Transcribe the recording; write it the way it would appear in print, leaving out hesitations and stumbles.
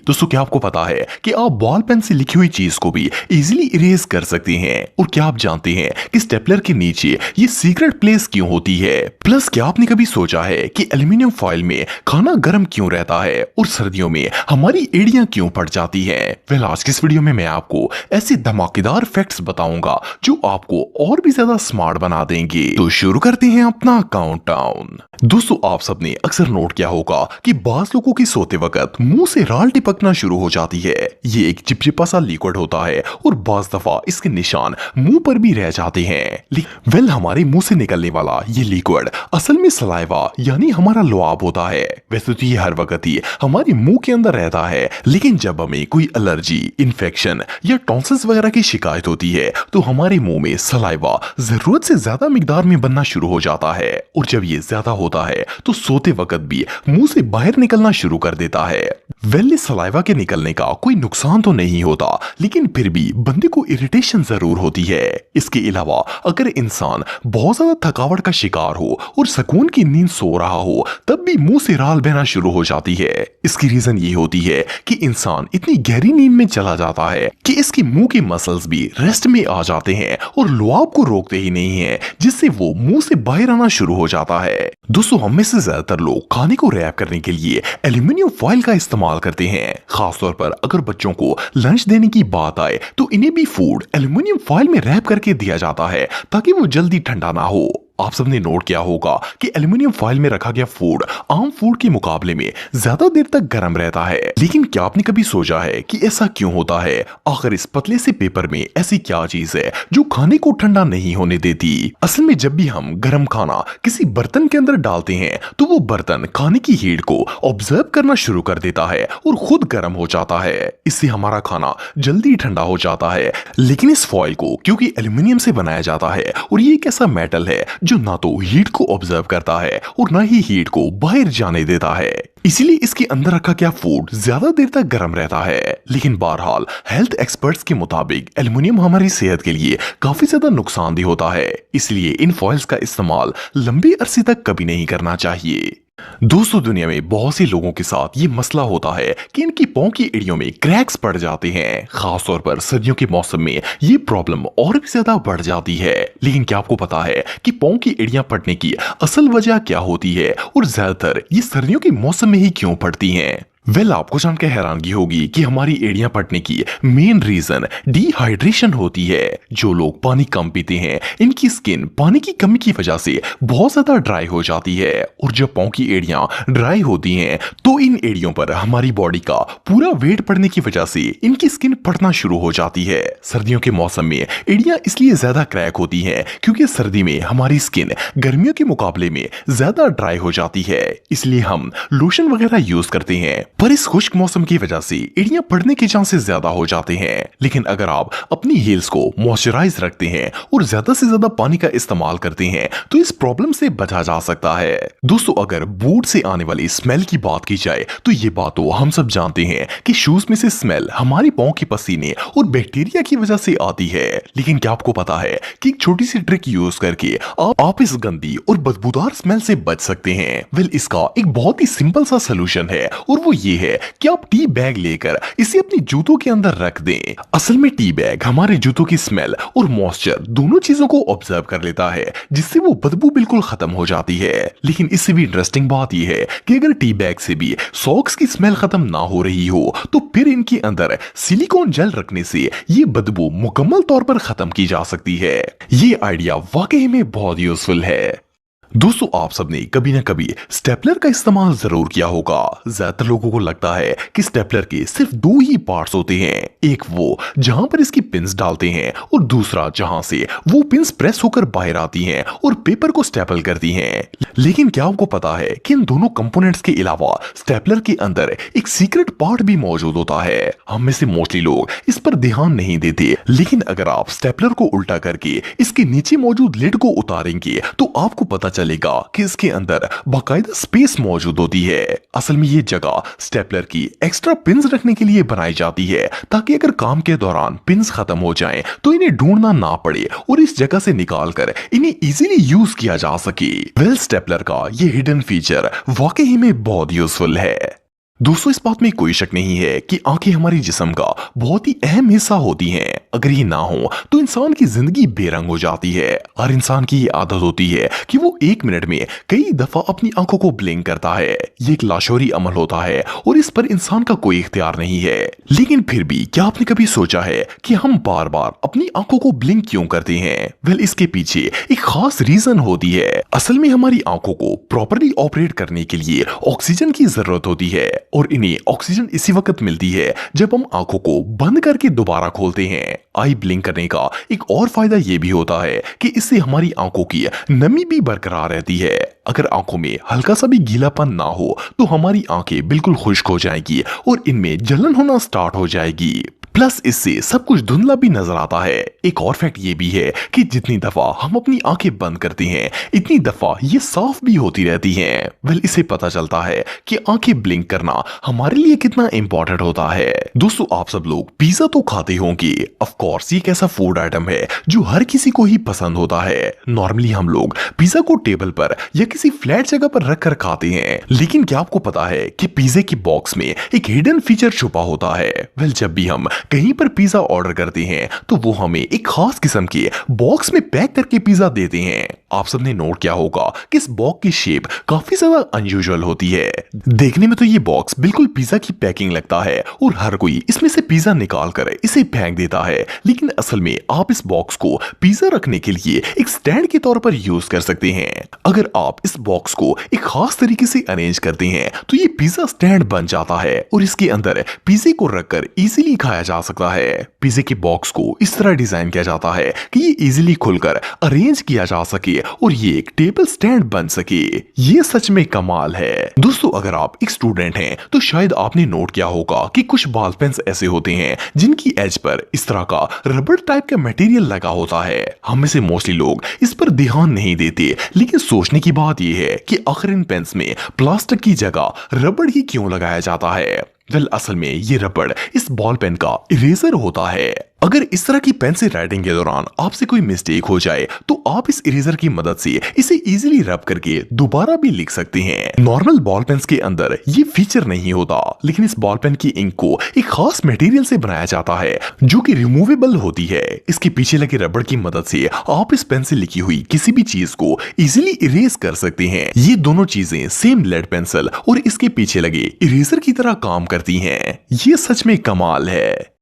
दोस्तों क्या आपको पता है कि आप बॉल पेन से लिखी हुई चीज को भी इजीली इरेज कर सकते हैं? और क्या आप जानते हैं कि स्टेपलर के नीचे ये सीक्रेट प्लेस क्यों होती है? प्लस क्या आपने कभी सोचा है कि एल्यूमिनियम फॉइल में खाना गर्म क्यों रहता है और सर्दियों में हमारी एड़ियां क्यों फट जाती हैं? वेल, आज की इस वीडियो में मैं आपको ऐसे धमाकेदार फैक्ट्स बताऊंगा जो आपको और भी ज्यादा स्मार्ट बना देंगे। तो शुरू करते हैं अपना काउंटडाउन। दोस्तों आप सबने अक्सर नोट किया होगा कि बाज लोगों की सोते वक्त मुंह से राल टपकना शुरू हो जाती है। ये एक चिपचिपा सा लिक्विड होता है और बाज दफा इसके निशान मुंह पर भी रह जाते हैं। वेल, हमारे मुंह से निकलने वाला ये लिक्विड असल में सलाइवा यानी हमारा लुआब होता है। वैसे तो ये हर वक्त ही हमारे मुंह के अंदर रहता है, लेकिन जब हमें कोई एलर्जी, इन्फेक्शन या टॉन्सिल्स वगैरह की शिकायत होती है तो हमारे मुंह में सलाइवा जरूरत से ज्यादा मिकदार में बनना शुरू हो जाता है। और जब ये ज्यादा होता है तो सोते वक्त भी मुंह से बाहर निकलना शुरू कर देता है। वेल, सलाइवा के निकलने का कोई नुकसान तो नहीं होता, लेकिन फिर भी बंदे को इरिटेशन जरूर होती है। इसके अलावा अगर इंसान बहुत ज्यादा थकावट का शिकार हो और सुकून की नींद सो रहा हो तब भी मुंह से राल बहना शुरू हो जाती है। इसकी रीजन ये होती है कि इंसान इतनी गहरी नींद में चला जाता है कि इसके मुंह के मसल्स भी रेस्ट में आ जाते हैं और लुआब को रोकते ही नहीं है, जिससे वो मुंह से बाहर आना शुरू हो जाता है। दोस्तों हम में से ज्यादातर लोग खाने को रैप करने के लिए एल्यूमिनियम फॉइल का इस्तेमाल करते हैं। खासतौर पर अगर बच्चों को लंच देने की बात आए तो इन्हें भी फूड एल्यूमिनियम फॉइल में रैप करके दिया जाता है ताकि वो जल्दी ठंडा ना हो। आप सबने नोट किया होगा कि एल्यूमिनियम फॉइल में रखा गया फूड आम फूड के मुकाबले में ज्यादा देर तक गर्म रहता है। लेकिन क्या आपने कभी सोचा है कि ऐसा क्यों होता है? आखिर इस पतले से पेपर में ऐसी क्या चीज है जो खाने को ठंडा नहीं होने देती? असल में जब भी हम गर्म खाना किसी बर्तन के अंदर डालते हैं तो वो बर्तन खाने की हीट को ऑब्जर्व करना शुरू कर देता है और खुद गर्म हो जाता है। इससे हमारा खाना जल्दी ठंडा हो जाता है। लेकिन इस फॉइल को क्योंकि एल्यूमिनियम से बनाया जाता है और ये एक ऐसा मेटल है जो ना तो हीट को ऑब्जर्व करता है और ना ही हीट को बाहर जाने देता है, इसीलिए इसके अंदर रखा गया फूड ज्यादा देर तक गर्म रहता है। लेकिन बहरहाल हेल्थ एक्सपर्ट्स के मुताबिक एल्यूमिनियम हमारी सेहत के लिए काफी ज्यादा नुकसानदेह होता है, इसलिए इन फॉइल्स का इस्तेमाल लंबे अरसे तक कभी नहीं करना चाहिए। दोस्तों दुनिया में बहुत से लोगों के साथ ये मसला होता है कि इनकी पांव की एड़ियों में क्रैक्स पड़ जाते हैं। खासतौर पर सर्दियों के मौसम में ये प्रॉब्लम और भी ज्यादा बढ़ जाती है। लेकिन क्या आपको पता है कि पांव की एड़ियां फटने की असल वजह क्या होती है और ज्यादातर ये सर्दियों के मौसम में ही क्यों फटती हैं? वेल, आपको जानकर हैरानगी होगी कि हमारी एड़ियां फटने की मेन रीजन डिहाइड्रेशन होती है। जो लोग पानी कम पीते हैं इनकी स्किन पानी की कमी की वजह से बहुत ज्यादा ड्राई हो जाती है और जब पांव की एड़ियां ड्राई होती हैं तो इन एड़ियों पर हमारी बॉडी का पूरा वेट पड़ने की वजह से इनकी स्किन फटना शुरू हो जाती है। सर्दियों के मौसम में एड़ियां इसलिए ज्यादा क्रैक होती हैं क्योंकि सर्दी में हमारी स्किन गर्मियों के मुकाबले में ज्यादा ड्राई हो जाती है, इसलिए हम लोशन वगैरह यूज करते हैं। पर इस खुश्क मौसम की वजह से एड़ियां फटने के चांसेस ज्यादा हो जाते हैं। लेकिन अगर आप अपनी हील्स को मॉइस्चराइज रखते हैं और ज्यादा से ज्यादा पानी का इस्तेमाल करते हैं तो इस प्रॉब्लम से बचा जा सकता है। दोस्तों अगर बूट से आने वाली स्मेल की बात की जाए तो ये बात तो हम सब जानते हैं कि शूज में से स्मेल हमारी पांव के पसीने और बैक्टीरिया की वजह से आती है। लेकिन क्या आपको पता है कि एक छोटी सी ट्रिक यूज करके आप इस गंदी और बदबूदार स्मेल से बच सकते हैं? वेल, इसका एक बहुत ही सिंपल सा सोल्यूशन है और वो ये है कि आप टी बैग लेकर इसे अपने जूतों के अंदर रख दें। असल में टी बैग हमारे जूतों की स्मेल और मॉइस्चर दोनों चीजों को ऑब्जर्व कर लेता है, जिससे वो बदबू बिल्कुल खत्म हो जाती है। लेकिन इससे भी इंटरेस्टिंग बात यह है कि अगर टी बैग से भी सॉक्स की स्मेल खत्म ना हो रही हो तो फिर इनके अंदर सिलिकॉन जेल रखने से ये बदबू मुकम्मल तौर पर खत्म की जा सकती है। ये आइडिया वाकई में बहुत यूजफुल है। दोस्तों आप सबने कभी ना कभी स्टेपलर का इस्तेमाल जरूर किया होगा। ज्यादातर लोगों को लगता है कि स्टेपलर के सिर्फ दो ही पार्ट्स होते हैं, एक वो जहां पर इसकी पिन्स डालते हैं और दूसरा जहां से वो पिन्स प्रेस होकर बाहर आती हैं और पेपर को स्टेपल करती हैं। लेकिन क्या आपको पता है कि इन दोनों कंपोनेंट्स के अलावा स्टेपलर के अंदर एक सीक्रेट पार्ट भी मौजूद होता है? हम में से मोस्टली लोग इस पर ध्यान नहीं देते, लेकिन अगर आप स्टेपलर को उल्टा करके इसके नीचे मौजूद लिड को उतारेंगे तो आपको पता चलेगा कि इसके अंदर बाकायदा स्पेस मौजूद होती है। असल में ये जगह स्टेपलर की एक्स्ट्रा पिन्स रखने के लिए बनाई जाती है ताकि अगर काम के दौरान पिन्स खत्म हो जाएं तो इन्हें ढूंढना ना पड़े और इस जगह से निकालकर इन्हें इजीली यूज किया जा सके। वेल, स्टेपलर का ये हिडन फीचर वाकई में बहुत यूजफुल है। दोस्तों, इस बात में कोई शक नहीं है कि आंखें हमारे जिस्म का बहुत ही अहम हिस्सा होती हैं। अगर ये ना हो तो इंसान की जिंदगी बेरंग हो जाती है। हर इंसान की ये आदत होती है कि वो 1 मिनट में कई दफा अपनी आंखों को ब्लिंक करता है। ये एक लाशौरी अमल होता है और इस पर इंसान का कोई इख्तियार नहीं है। लेकिन फिर भी क्या आपने कभी सोचा है कि हम बार बार अपनी आंखों को ब्लिंक क्यों करते हैं? वेल, इसके पीछे एक खास रीजन होती है। असल में हमारी आंखों को प्रॉपरली ऑपरेट करने के लिए ऑक्सीजन की जरूरत होती है और इन्हें ऑक्सीजन इसी वक्त मिलती है जब हम आंखों को बंद करके दोबारा खोलते हैं। आई ब्लिंक करने का एक और फायदा यह भी होता है कि इससे हमारी आंखों की नमी भी बरकरार रहती है। अगर आंखों में हल्का सा भी गीलापन ना हो तो हमारी आंखें बिल्कुल खुश्क हो जाएगी और इनमें जलन होना स्टार्ट हो जाएगी। प्लस इससे सब कुछ धुंधला भी नजर आता है। एक और फैक्ट ये भी है कि जितनी दफा हम अपनी आंखें बंद करते हैं इतनी दफा ये साफ भी होती रहती हैं। वेल, इससे पता चलता है कि आंखें ब्लिंक करना हमारे लिए कितना इंपॉर्टेंट होता है। दोस्तों, आप सब लोग पिज्जा तो खाते होंगे। ऑफ कोर्स ये एक ऐसा फूड आइटम है जो हर किसी को ही पसंद होता है। नॉर्मली हम लोग पिज्जा को टेबल पर या किसी फ्लैट जगह पर रख कर खाते हैं। लेकिन क्या आपको पता है कि पिज्जे के बॉक्स में एक हिडन फीचर छुपा होता है? वेल, जब भी हम कहीं पर पिज्जा ऑर्डर करते हैं तो वो हमें एक खास किस्म के बॉक्स में पैक करके पिज्जा देते हैं। आप सबने नोट किया होगा कि इस बॉक्स की शेप काफी ज्यादा अनयूजुअल होती है। देखने में तो ये बॉक्स बिल्कुल पिज्जा की पैकिंग लगता है और हर कोई इसमें से पिज्जा निकाल कर इसे फेंक देता है। लेकिन असल में आप इस बॉक्स को पिज्जा रखने के लिए एक स्टैंड के तौर पर यूज कर सकते हैं। अगर आप इस बॉक्स को एक खास तरीके से अरेंज करते हैं तो ये पिज्जा स्टैंड बन जाता है और इसके अंदर पिज्जे को रखकर इजीली खाया जा सकता है। पिज्जे के बॉक्स को इस तरह डिजाइन किया जाता है कि ये इजीली खुलकर अरेंज किया जा सके और ये एक टेबल स्टैंड बन सके। ये सच में कमाल है। दोस्तों, अगर आप एक स्टूडेंट हैं तो शायद आपने नोट किया होगा कि कुछ बॉल पेन्स ऐसे होते हैं जिनकी एज पर इस तरह का रबड़ टाइप का मटेरियल लगा होता है। हम में से मोस्टली लोग इस पर ध्यान नहीं देते, लेकिन सोचने की बात यह है कि आखिर इन पेन्स में प्लास्टिक की जगह रबड़ ही क्यों लगाया जाता है? वेल, असल में ये रबड़ इस बॉल पेन का इरेजर होता है। अगर इस तरह की पेन से राइटिंग के दौरान आपसे कोई मिस्टेक हो जाए तो आप इस इरेजर की मदद से इसे इजीली रब करके दोबारा भी लिख सकते हैं। नॉर्मल बॉल पेन्स के अंदर ये फीचर नहीं होता, लेकिन इस बॉल पेन की इंक को एक खास मटेरियल से बनाया जाता है जो कि रिमूवेबल होती है। इसके पीछे लगे रबड़ की मदद से आप इस पेन से लिखी हुई किसी भी चीज को इजीली इरेज कर सकते हैं। ये दोनों चीजें सेम लेड पेंसिल और इसके पीछे लगे इरेजर की तरह काम करती हैं। ये सच में कमाल है।